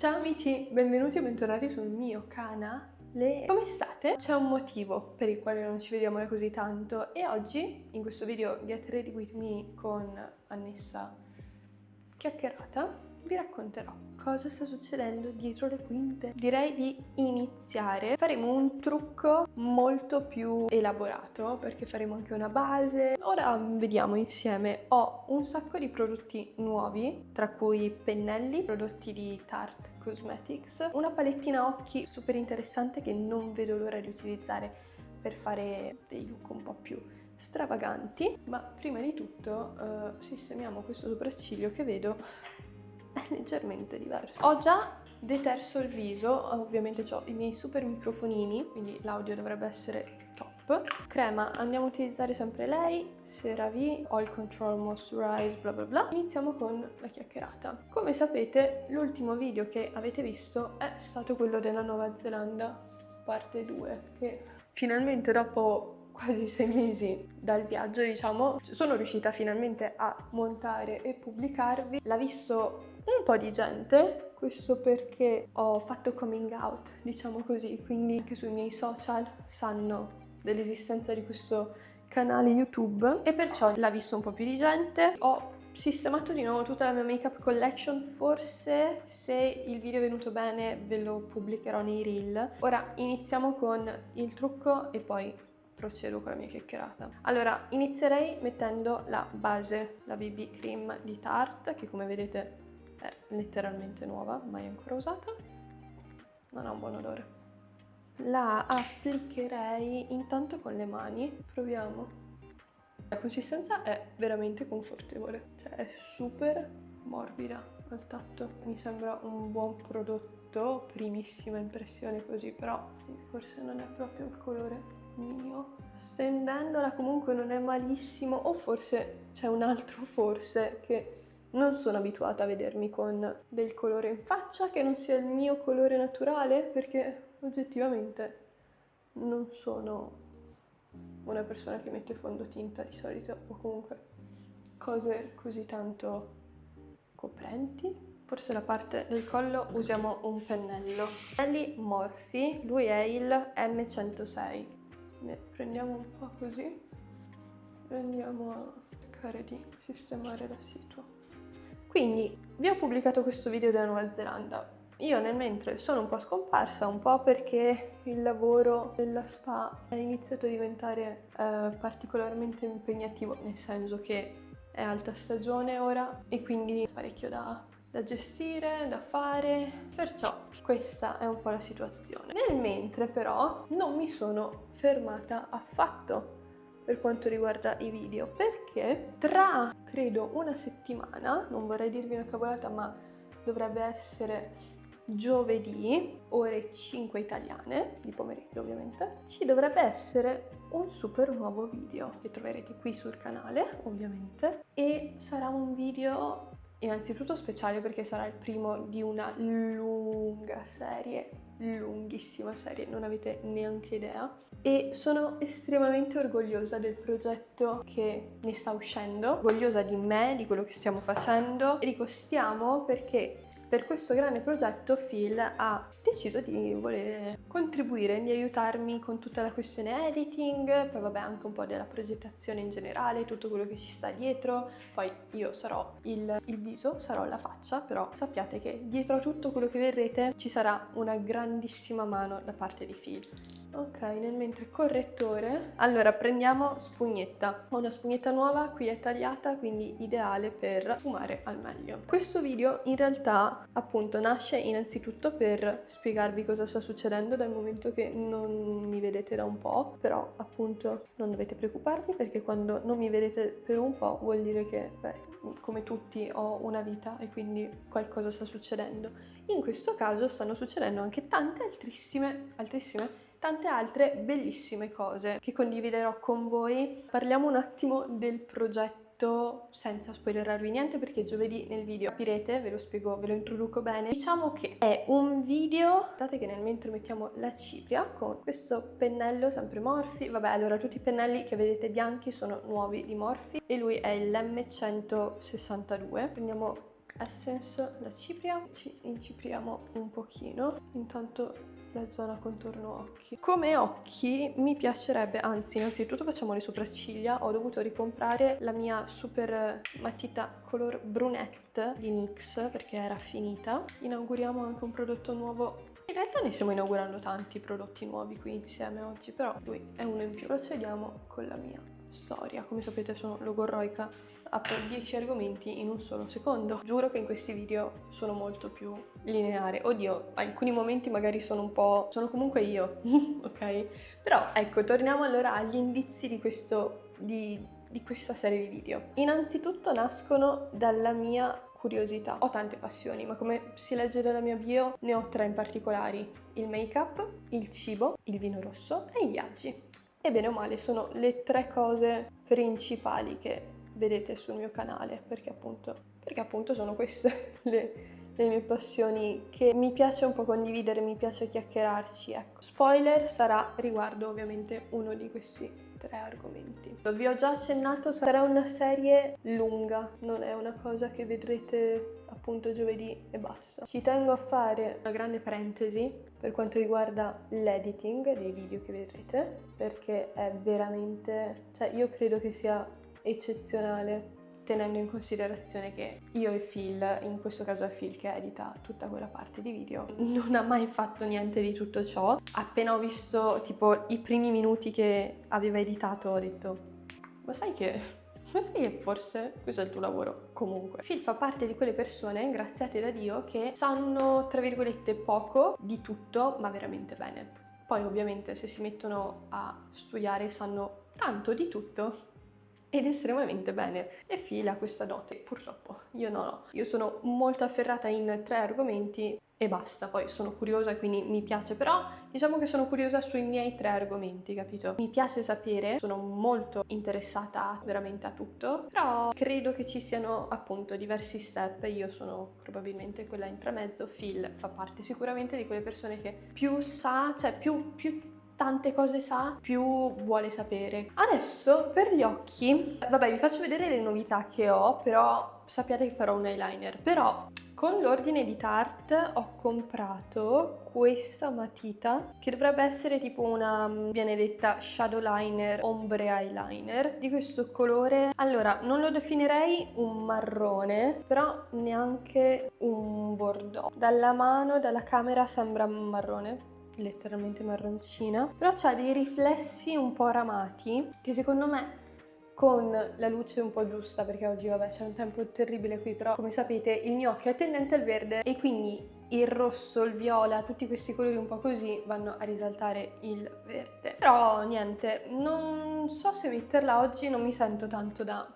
Ciao amici, benvenuti e bentornati sul mio canale. Come state? C'è un motivo per il quale non ci vediamo da così tanto e oggi, in questo video Get Ready With Me con Annessa chiacchierata, vi racconterò cosa sta succedendo dietro le quinte. Direi di iniziare. Faremo un trucco molto più elaborato perché faremo anche una base. Ora vediamo insieme. Ho un sacco di prodotti nuovi, tra cui pennelli, prodotti di Tarte Cosmetics, una palettina occhi super interessante che non vedo l'ora di utilizzare per fare dei look un po' più stravaganti, ma prima di tutto sistemiamo questo sopracciglio che vedo è leggermente diverso. Ho già deterso il viso, ovviamente ho i miei super microfonini, quindi l'audio dovrebbe essere top. Crema, andiamo a utilizzare sempre lei, CeraVe, Oil Control Moisturize, bla bla bla. Iniziamo con la chiacchierata. Come sapete, l'ultimo video che avete visto è stato quello della Nuova Zelanda, parte 2, che finalmente dopo quasi 6 mesi dal viaggio, diciamo, sono riuscita finalmente a montare e pubblicarvi. L'ha visto un po' di gente, questo perché ho fatto coming out, diciamo così, quindi anche sui miei social sanno dell'esistenza di questo canale YouTube e perciò l'ha visto un po' più di gente. Ho sistemato di nuovo tutta la mia makeup collection, forse se il video è venuto bene ve lo pubblicherò nei reel. Ora iniziamo con il trucco e poi procedo con la mia chiacchierata. Allora, inizierei mettendo la base, la BB Cream di Tarte, che come vedete è letteralmente nuova, mai ancora usata. Non ha un buon odore. La applicherei intanto con le mani, proviamo. La consistenza è veramente confortevole, cioè è super morbida al tatto. Mi sembra un buon prodotto, primissima impressione così, però forse non è proprio il colore mio. Stendendola comunque non è malissimo, o forse c'è un altro forse che non sono abituata a vedermi con del colore in faccia che non sia il mio colore naturale, perché oggettivamente non sono una persona che mette fondotinta di solito, o comunque cose così tanto coprenti. Forse la parte del collo usiamo un pennello. Pennelli Morphe, lui è il M106. Ne prendiamo un po' così e andiamo a cercare di sistemare la situazione. Quindi vi ho pubblicato questo video della Nuova Zelanda. Io nel mentre sono un po' scomparsa, un po' perché il lavoro della spa è iniziato a diventare particolarmente impegnativo, nel senso che è alta stagione ora e quindi parecchio da gestire, da fare, perciò questa è un po' la situazione. Nel mentre però non mi sono fermata affatto per quanto riguarda i video, perché tra credo una settimana, non vorrei dirvi una cavolata ma dovrebbe essere giovedì, ore 5 italiane, di pomeriggio ovviamente, ci dovrebbe essere un super nuovo video che troverete qui sul canale ovviamente, e sarà un video innanzitutto speciale perché sarà il primo di una lunga serie, lunghissima serie, non avete neanche idea, e sono estremamente orgogliosa del progetto che ne sta uscendo, orgogliosa di me, di quello che stiamo facendo, e dico stiamo perché per questo grande progetto Phil ha deciso di voler contribuire, di aiutarmi con tutta la questione editing, poi vabbè anche un po' della progettazione in generale, tutto quello che ci sta dietro. Poi io sarò il viso, sarò la faccia, però sappiate che dietro a tutto quello che vedrete ci sarà una grandissima mano da parte di Phil. Ok, nel mentre correttore, allora prendiamo spugnetta. Ho una spugnetta nuova, qui è tagliata, quindi ideale per sfumare al meglio. Questo video in realtà appunto nasce innanzitutto per spiegarvi cosa sta succedendo, dal momento che non mi vedete da un po', però appunto non dovete preoccuparvi perché quando non mi vedete per un po' vuol dire che, beh, come tutti ho una vita e quindi qualcosa sta succedendo. In questo caso stanno succedendo anche tante tante altre bellissime cose che condividerò con voi. Parliamo un attimo del progetto senza spoilerarvi niente perché giovedì nel video capirete, ve lo spiego, ve lo introduco bene. Diciamo che è un video, aspettate che nel mentre mettiamo la cipria con questo pennello sempre Morphe. Vabbè, allora tutti i pennelli che vedete bianchi sono nuovi di Morphe e lui è l'M162. Prendiamo Essence la cipria, ci incipriamo un pochino, intanto la zona contorno occhi. Come occhi mi piacerebbe, anzi innanzitutto facciamo le sopracciglia. Ho dovuto ricomprare la mia super matita color brunette di NYX perché era finita. Inauguriamo anche un prodotto nuovo. In realtà ne stiamo inaugurando tanti prodotti nuovi qui insieme oggi, però lui è uno in più. Procediamo con la mia storia. Come sapete sono logorroica, apro 10 argomenti in un solo secondo. Giuro che in questi video sono molto più lineare. Oddio, alcuni momenti magari sono comunque io, ok? Però ecco, torniamo allora agli indizi di questa serie di video. Innanzitutto nascono dalla mia curiosità. Ho tante passioni, ma come si legge dalla mia bio ne ho 3 in particolari: il make-up, il cibo, il vino rosso e i viaggi. E bene o male sono le 3 cose principali che vedete sul mio canale, perché appunto sono queste le mie passioni che mi piace un po' condividere, mi piace chiacchierarci, ecco. Spoiler, sarà riguardo ovviamente uno di questi 3 argomenti. Vi ho già accennato, sarà una serie lunga, non è una cosa che vedrete appunto giovedì e basta. Ci tengo a fare una grande parentesi per quanto riguarda l'editing dei video che vedrete, perché è veramente, cioè io credo che sia eccezionale, tenendo in considerazione che io e Phil, in questo caso è Phil che edita tutta quella parte di video, non ha mai fatto niente di tutto ciò. Appena ho visto tipo i primi minuti che aveva editato ho detto ma sai che forse questo è il tuo lavoro. Comunque Phil fa parte di quelle persone, graziate da Dio, che sanno tra virgolette poco di tutto ma veramente bene. Poi ovviamente se si mettono a studiare sanno tanto di tutto ed estremamente bene. E Phil ha questa dote, purtroppo io non ho. Io sono molto afferrata in 3 argomenti e basta. Poi sono curiosa e quindi mi piace, però diciamo che sono curiosa sui miei 3 argomenti, capito? Mi piace sapere, sono molto interessata veramente a tutto, però credo che ci siano appunto diversi step. Io sono probabilmente quella in tramezzo. Phil fa parte sicuramente di quelle persone che più sa, cioè più tante cose sa, più vuole sapere. Adesso per gli occhi, vabbè, vi faccio vedere le novità che ho, però sappiate che farò un eyeliner. Però con l'ordine di Tarte ho comprato questa matita che dovrebbe essere tipo una benedetta shadow liner, ombre eyeliner di questo colore. Allora, non lo definirei un marrone, però neanche un bordeaux. Dalla mano, dalla camera sembra marrone, letteralmente marroncina, però c'ha dei riflessi un po' ramati che secondo me con la luce un po' giusta, perché oggi vabbè c'è un tempo terribile qui, però come sapete il mio occhio è tendente al verde e quindi il rosso, il viola, tutti questi colori un po' così vanno a risaltare il verde. Però niente, non so se metterla oggi, non mi sento tanto da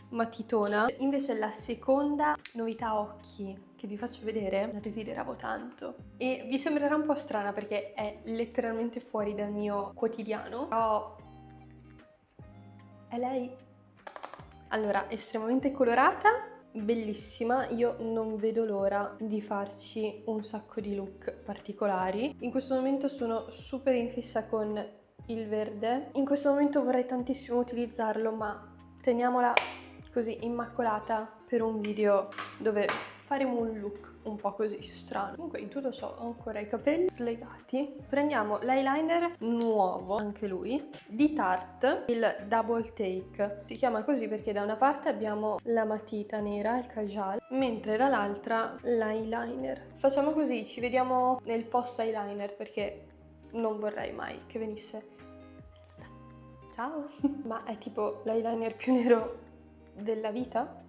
matitona. Invece la seconda novità occhi che vi faccio vedere la desideravo tanto e vi sembrerà un po' strana perché è letteralmente fuori dal mio quotidiano, però è lei. Allora, estremamente colorata, bellissima, io non vedo l'ora di farci un sacco di look particolari. In questo momento sono super in fissa con il verde, in questo momento vorrei tantissimo utilizzarlo, ma teniamola così immacolata per un video dove faremo un look un po' così strano. Comunque in tutto ciò ho ancora i capelli slegati. Prendiamo l'eyeliner nuovo, anche lui, di Tarte, il Double Take. Si chiama così perché da una parte abbiamo la matita nera, il kajal, mentre dall'altra l'eyeliner. Facciamo così, ci vediamo nel post eyeliner perché non vorrei mai che venisse. Ciao! Ma è tipo l'eyeliner più nero della vita?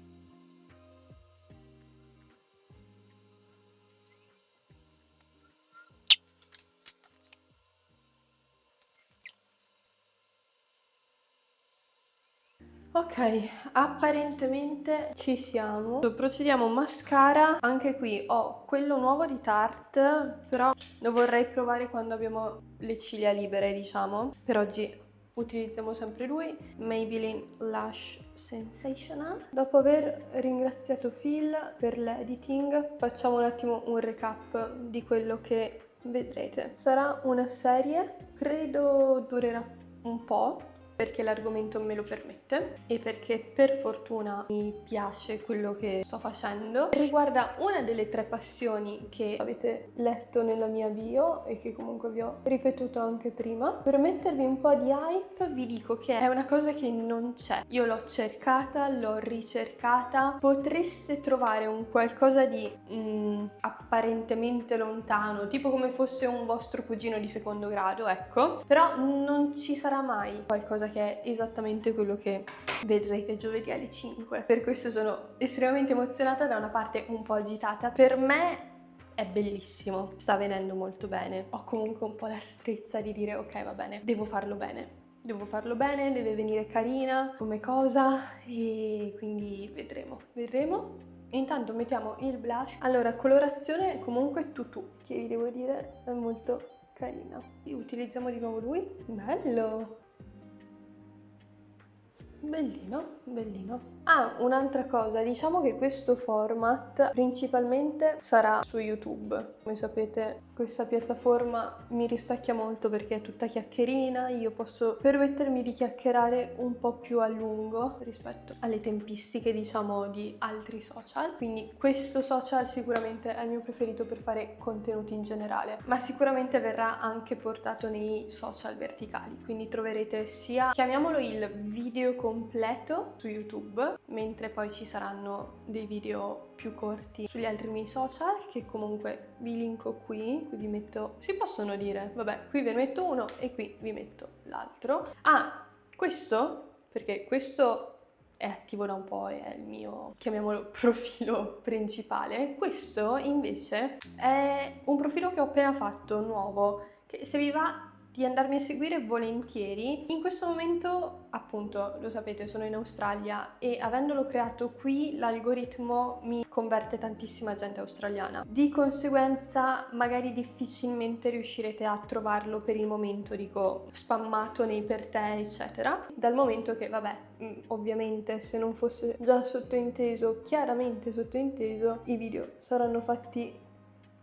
Ok, apparentemente ci siamo. Procediamo mascara. Anche qui ho quello nuovo di Tarte, però lo vorrei provare quando abbiamo le ciglia libere, diciamo. Per oggi utilizziamo sempre lui, Maybelline Lash Sensational. Dopo aver ringraziato Phil per l'editing, facciamo un attimo un recap di quello che vedrete. Sarà una serie, credo durerà un po', perché l'argomento me lo permette e perché per fortuna mi piace quello che sto facendo. Riguarda una delle 3 passioni che avete letto nella mia bio e che comunque vi ho ripetuto anche prima. Per mettervi un po' di hype vi dico che è una cosa che non c'è. Io l'ho cercata, l'ho ricercata, potreste trovare un qualcosa di apparentemente lontano, tipo come fosse un vostro cugino di secondo grado, ecco, però non ci sarà mai qualcosa che è esattamente quello che vedrete giovedì alle 5. Per questo sono estremamente emozionata, da una parte un po' agitata. Per me è bellissimo, sta venendo molto bene. Ho comunque un po' la strizza di dire ok, va bene, devo farlo bene. Devo farlo bene, deve venire carina come cosa e quindi vedremo. Intanto mettiamo il blush. Allora, colorazione comunque tutù, che vi devo dire è molto carina. Utilizziamo di nuovo lui. Bello! Bellino, bellino. Ah, un'altra cosa, diciamo che questo format principalmente sarà su YouTube. Come sapete, questa piattaforma mi rispecchia molto perché è tutta chiacchierina, io posso permettermi di chiacchierare un po' più a lungo rispetto alle tempistiche, diciamo, di altri social. Quindi questo social sicuramente è il mio preferito per fare contenuti in generale, ma sicuramente verrà anche portato nei social verticali, quindi troverete sia, chiamiamolo il video completo su YouTube, mentre poi ci saranno dei video più corti sugli altri miei social che comunque vi linko qui vi metto, si possono dire, vabbè, qui ve ne metto uno e qui vi metto l'altro. Ah, questo, perché questo è attivo da un po', è il mio, chiamiamolo, profilo principale. Questo invece è un profilo che ho appena fatto, nuovo, che se vi va di andarmi a seguire volentieri. In questo momento, appunto, lo sapete, sono in Australia e avendolo creato qui l'algoritmo mi converte tantissima gente australiana. Di conseguenza magari difficilmente riuscirete a trovarlo per il momento, dico, spammato nei per te, eccetera. Dal momento che, vabbè, ovviamente se non fosse già sottointeso, chiaramente sottointeso, i video saranno fatti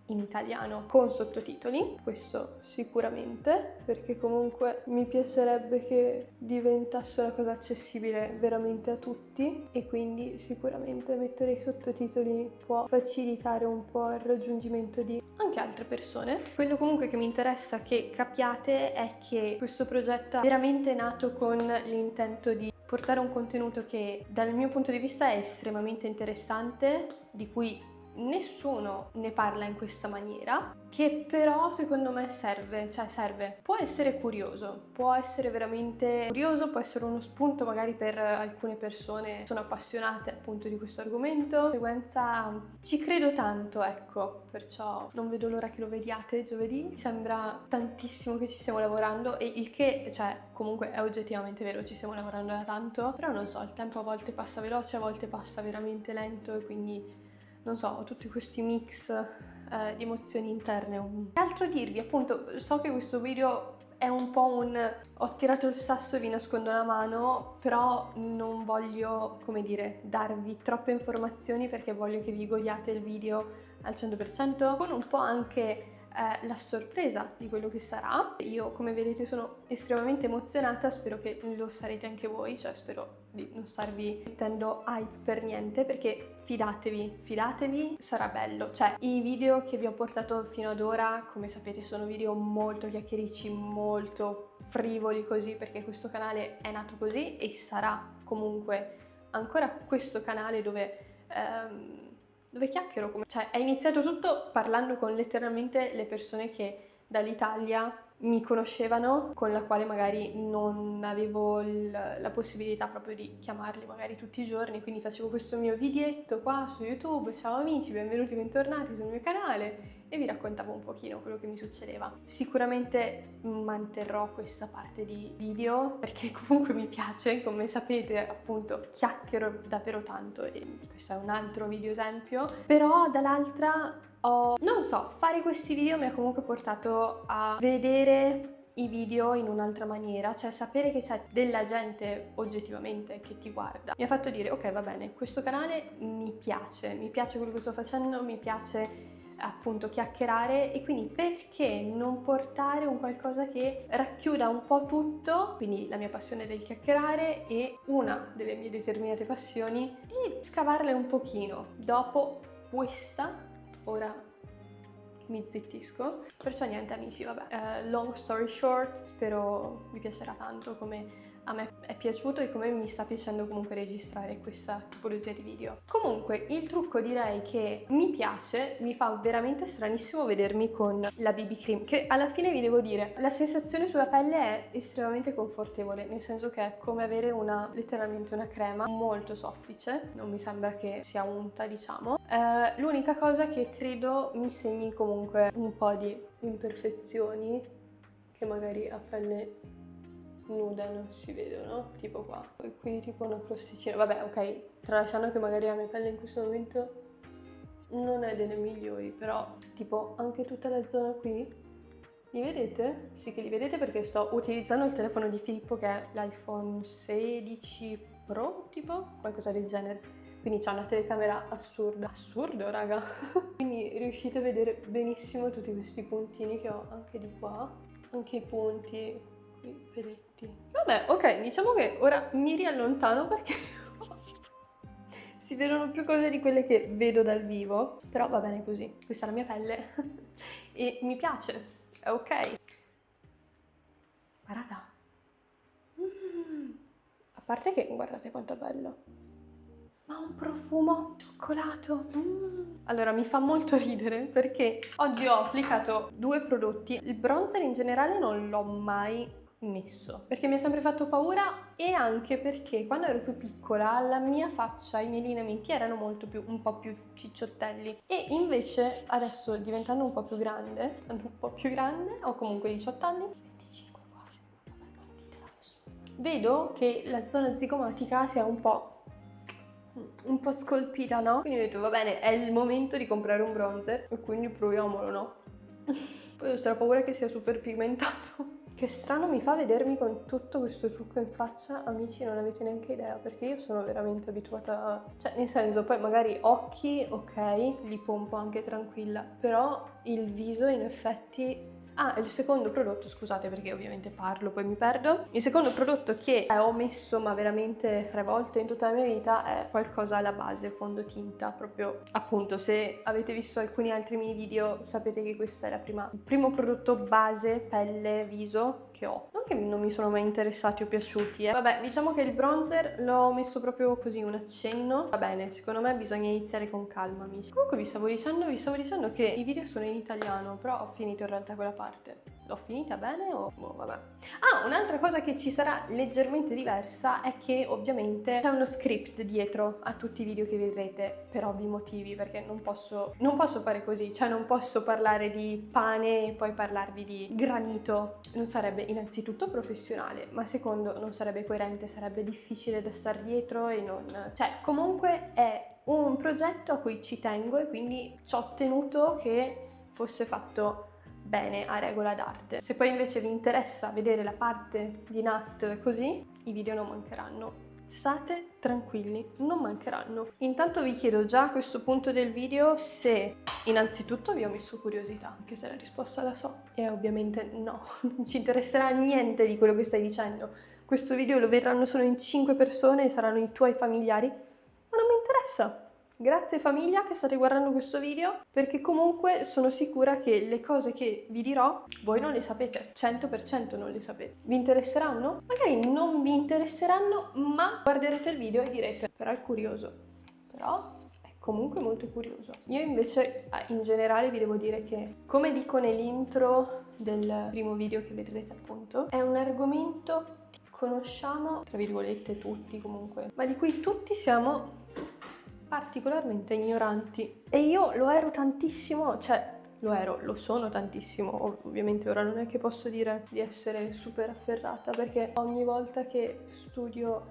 in italiano con sottotitoli, questo sicuramente, perché comunque mi piacerebbe che diventasse una cosa accessibile veramente a tutti e quindi sicuramente mettere i sottotitoli può facilitare un po' il raggiungimento di anche altre persone. Quello comunque che mi interessa che capiate è che questo progetto è veramente nato con l'intento di portare un contenuto che dal mio punto di vista è estremamente interessante, di cui nessuno ne parla in questa maniera, che però secondo me serve, può essere curioso, può essere veramente curioso, può essere uno spunto magari per alcune persone che sono appassionate appunto di questo argomento. Di conseguenza ci credo tanto, ecco, perciò non vedo l'ora che lo vediate giovedì. Mi sembra tantissimo che ci stiamo lavorando e il che, comunque è oggettivamente vero, ci stiamo lavorando da tanto, però non so, il tempo a volte passa veloce, a volte passa veramente lento e quindi non so, ho tutti questi mix di emozioni interne. Che altro dirvi? Appunto, so che questo video è un po' ho tirato il sasso e vi nascondo la mano, però non voglio, come dire, darvi troppe informazioni perché voglio che vi godiate il video al 100%, con un po' anche la sorpresa di quello che sarà. Io, come vedete, sono estremamente emozionata, spero che lo sarete anche voi, spero di non starvi mettendo hype per niente, perché fidatevi, sarà bello. I video che vi ho portato fino ad ora, come sapete, sono video molto chiacchiericci, molto frivoli così, perché questo canale è nato così e sarà comunque ancora questo canale dove chiacchiero, è iniziato tutto parlando con letteralmente le persone che dall'Italia mi conoscevano, con la quale magari non avevo la possibilità proprio di chiamarli magari tutti i giorni, quindi facevo questo mio videetto qua su YouTube, ciao amici, benvenuti, bentornati sul mio canale, e vi raccontavo un pochino quello che mi succedeva. Sicuramente manterrò questa parte di video perché comunque mi piace, come sapete, appunto chiacchiero davvero tanto e questo è un altro video esempio, però dall'altra non so, fare questi video mi ha comunque portato a vedere i video in un'altra maniera, sapere che c'è della gente oggettivamente che ti guarda mi ha fatto dire ok, va bene, questo canale mi piace quello che sto facendo, mi piace appunto chiacchierare, e quindi perché non portare un qualcosa che racchiuda un po' tutto, quindi la mia passione del chiacchierare e una delle mie determinate passioni, e scavarle un pochino. Dopo questa, ora mi zittisco. Perciò niente amici, vabbè, long story short, spero vi piacerà tanto come a me è piaciuto e come mi sta piacendo comunque registrare questa tipologia di video. Comunque il trucco direi che mi piace, mi fa veramente stranissimo vedermi con la BB cream, che alla fine vi devo dire, la sensazione sulla pelle è estremamente confortevole, nel senso che è come avere letteralmente una crema molto soffice, non mi sembra che sia unta, diciamo. L'unica cosa che credo mi segni comunque un po' di imperfezioni che magari a pelle nuda non si vedono, tipo qua. Poi qui tipo una crosticina, vabbè, ok, tralasciando che magari la mia pelle in questo momento non è delle migliori, però tipo anche tutta la zona qui, li vedete? Sì che li vedete perché sto utilizzando il telefono di Filippo che è l'iPhone 16 Pro, tipo, qualcosa del genere. Quindi c'ha una telecamera assurda. Assurdo, raga! Quindi riuscite a vedere benissimo tutti questi puntini che ho anche di qua, anche i punti qui, peletti. Vabbè, ok, diciamo che ora mi riallontano perché si vedono più cose di quelle che vedo dal vivo, però va bene così, questa è la mia pelle e mi piace, è ok. Ma raga, a parte che guardate quanto è bello, ma un profumo cioccolato. Allora mi fa molto ridere perché oggi ho applicato 2 prodotti, il bronzer in generale non l'ho mai messo perché mi ha sempre fatto paura, e anche perché quando ero più piccola la mia faccia, i miei lineamenti erano un po' più cicciottelli, e invece adesso diventando un po' più grande, ho comunque 18 anni, 25 quasi, vabbè, non ditelo a nessuno, vedo che la zona zigomatica sia un po' scolpita, no? Quindi ho detto va bene, è il momento di comprare un bronzer e quindi proviamolo, no? Poi ho stra paura che sia super pigmentato. Che strano mi fa vedermi con tutto questo trucco in faccia, amici, non avete neanche idea, perché io sono veramente abituata a... Cioè, nel senso, poi magari occhi, ok, li pompo anche tranquilla, però il viso in effetti... Ah, il secondo prodotto, scusate perché ovviamente parlo, poi mi perdo. Il secondo prodotto che ho messo ma veramente 3 volte in tutta la mia vita è qualcosa alla base, fondotinta, proprio appunto se avete visto alcuni altri miei video sapete che questo è il primo prodotto base pelle viso che ho. Non che non mi sono mai interessati o piaciuti, Vabbè, diciamo che il bronzer l'ho messo proprio così, un accenno. Va bene, secondo me bisogna iniziare con calma, amici. Comunque vi stavo dicendo che i video sono in italiano, però ho finito in realtà quella parte. L'ho finita bene o... boh, vabbè. Ah, un'altra cosa che ci sarà leggermente diversa è che ovviamente c'è uno script dietro a tutti i video che vedrete, per ovvi motivi, perché non posso fare così, cioè non posso parlare di pane e poi parlarvi di granito. Non sarebbe innanzitutto professionale, ma secondo non sarebbe coerente, sarebbe difficile da star dietro e non... Cioè, comunque è un progetto a cui ci tengo e quindi ci ho tenuto che fosse fatto bene, a regola d'arte. Se poi invece vi interessa vedere la parte di Nat così, i video non mancheranno. State tranquilli, non mancheranno. Intanto vi chiedo già a questo punto del video se innanzitutto vi ho messo curiosità, anche se la risposta la so, e ovviamente no, non ci interesserà niente di quello che stai dicendo. Questo video lo vedranno solo in 5 persone e saranno i tuoi familiari, ma non mi interessa. Grazie famiglia che state guardando questo video, perché comunque sono sicura che le cose che vi dirò voi non le sapete, 100% non le sapete. Vi interesseranno? Magari non vi interesseranno, ma guarderete il video e direte però è curioso, però è comunque molto curioso. Io invece in generale vi devo dire che, come dico nell'intro del primo video che vedrete appunto, è un argomento che conosciamo tra virgolette tutti comunque, ma di cui tutti siamo particolarmente ignoranti, e io lo ero tantissimo, cioè lo sono tantissimo. Ovviamente ora non è che posso dire di essere super afferrata, perché ogni volta che studio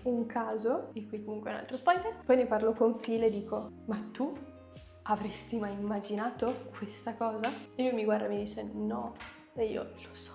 un caso, di cui comunque è un altro spoiler, poi ne parlo con File e dico ma tu avresti mai immaginato questa cosa? E lui mi guarda e mi dice no, e io lo so,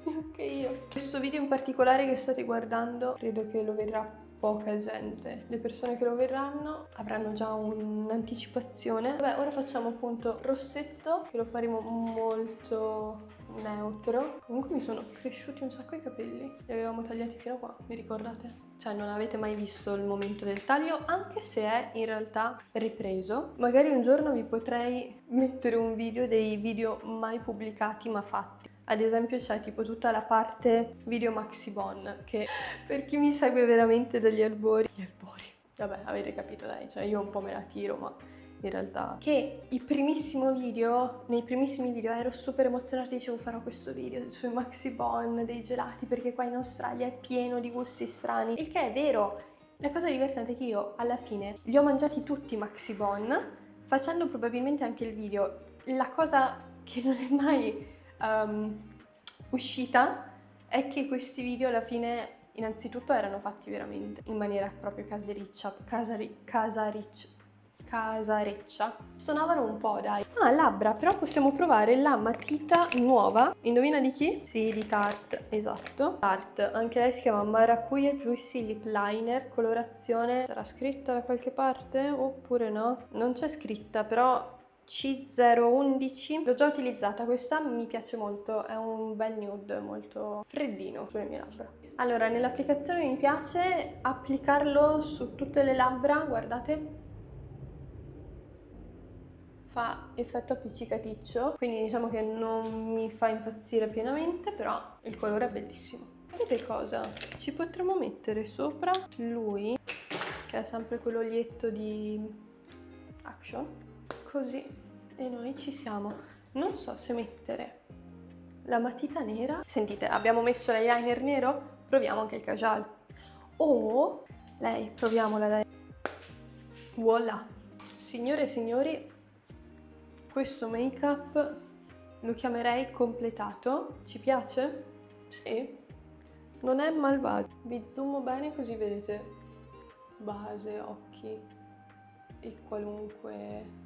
anche io. Questo video in particolare che state guardando credo che lo vedrà poca gente. Le persone che lo vedranno avranno già un'anticipazione. Vabbè, ora facciamo appunto rossetto, che lo faremo molto neutro. Comunque mi sono cresciuti un sacco i capelli. Li avevamo tagliati fino a qua, mi ricordate? Cioè non avete mai visto il momento del taglio, anche se è in realtà ripreso. Magari un giorno vi potrei mettere un video dei video mai pubblicati ma fatti. Ad esempio c'è tipo tutta la parte video Maxi Bon, che per chi mi segue veramente dagli albori, vabbè avete capito dai, cioè io un po' me la tiro, ma in realtà che nei primissimi video ero super emozionata, dicevo farò questo video sui Maxi Bon, dei gelati, perché qua in Australia è pieno di gusti strani, il che è vero. La cosa divertente è che io alla fine li ho mangiati tutti i Maxi Bon, facendo probabilmente anche il video. La cosa che non è mai uscita è che questi video alla fine innanzitutto erano fatti veramente in maniera proprio casareccia. Suonavano un po', dai. Labbra, però possiamo provare la matita nuova. Indovina di chi? Sì, di Tarte, esatto. Tarte, anche lei si chiama Maracuja Juicy Lip Liner, colorazione, sarà scritta da qualche parte oppure no? Non c'è scritta, però C011. L'ho già utilizzata, questa mi piace molto, è un bel nude molto freddino sulle mie labbra. Allora, nell'applicazione mi piace applicarlo su tutte le labbra, guardate, fa effetto appiccicaticcio, quindi diciamo che non mi fa impazzire pienamente, però il colore è bellissimo. Vedete cosa? Ci potremmo mettere sopra lui, che è sempre quell'olietto di Action, così, e noi ci siamo. Non so se mettere la matita nera. Sentite, abbiamo messo l'eyeliner nero, proviamo anche il kajal. O lei, proviamola lei. Voilà! Signore e signori, questo make-up lo chiamerei completato. Ci piace? Sì. Non è malvagio. Vi zoomo bene così vedete base, occhi e qualunque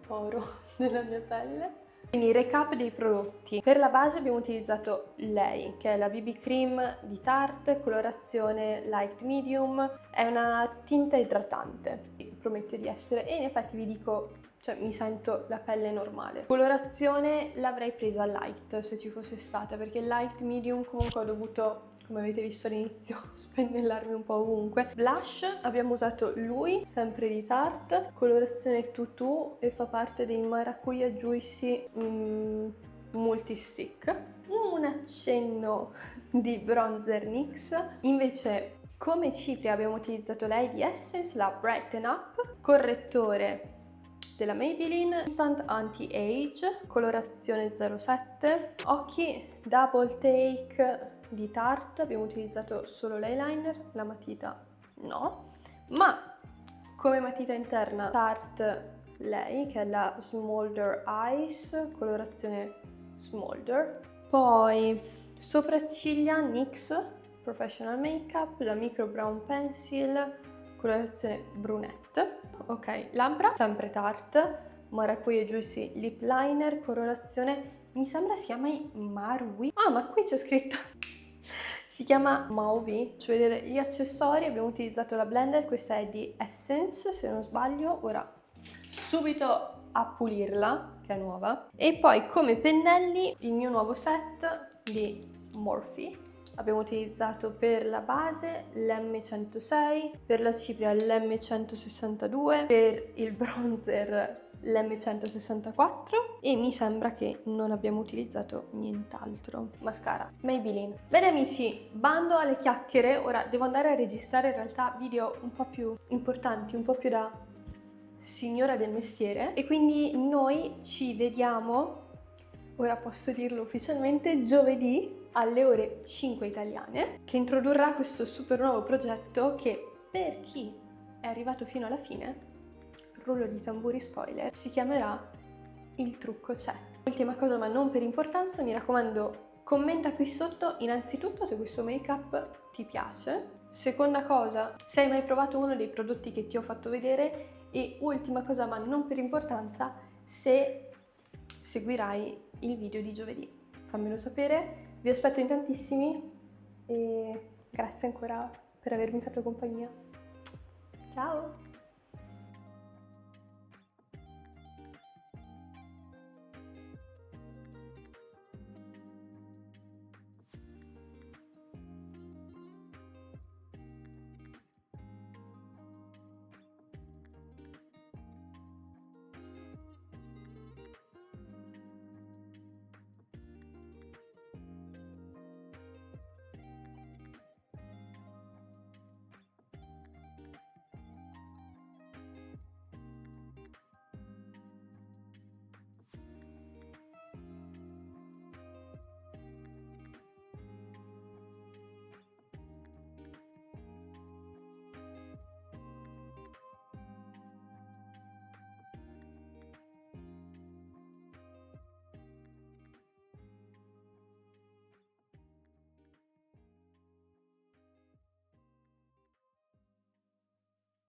poro della mia pelle. Quindi recap dei prodotti. Per la base abbiamo utilizzato lei, che è la BB Cream di Tarte, colorazione light medium, è una tinta idratante, promette di essere, e in effetti vi dico, cioè mi sento la pelle normale. Colorazione l'avrei presa light se ci fosse stata, perché light medium comunque ho dovuto, come avete visto all'inizio, spennellarmi un po' ovunque. Blush abbiamo usato lui, sempre di Tarte, colorazione Tutu, e fa parte dei Maracuja Juicy Multi Stick. Un accenno di bronzer NYX. Invece come cipria abbiamo utilizzato lei di Essence, la Brighten Up, correttore della Maybelline, Instant Anti-Age, colorazione 07, occhi Double Take di Tarte, abbiamo utilizzato solo l'eyeliner, la matita no, ma come matita interna Tarte lei, che è la Smolder Eyes, colorazione Smolder. Poi sopracciglia NYX Professional Makeup, la Micro Brown Pencil, colorazione brunette. Ok, labbra, sempre Tarte, Maracuja Juicy Lip Liner, colorazione, mi sembra si chiami Marui. Ma qui c'è scritto si chiama Mauve. Faccio vedere gli accessori. Abbiamo utilizzato la blender, questa è di Essence se non sbaglio, ora subito a pulirla che è nuova. E poi come pennelli il mio nuovo set di Morphe. Abbiamo utilizzato per la base l'M106, per la cipria l'M162, per il bronzer l'M164 e mi sembra che non abbiamo utilizzato nient'altro. Mascara Maybelline. Bene amici, bando alle chiacchiere, ora devo andare a registrare in realtà video un po' più importanti, un po' più da signora del mestiere, e quindi noi ci vediamo, ora posso dirlo ufficialmente, giovedì alle ore 5 italiane, che introdurrà questo super nuovo progetto che, per chi è arrivato fino alla fine, rullo di tamburi spoiler, si chiamerà Il trucco c'è. Ultima cosa ma non per importanza, mi raccomando, commenta qui sotto innanzitutto se questo make-up ti piace, seconda cosa se hai mai provato uno dei prodotti che ti ho fatto vedere, e ultima cosa ma non per importanza, se seguirai il video di giovedì. Fammelo sapere, vi aspetto in tantissimi e grazie ancora per avermi fatto compagnia. Ciao!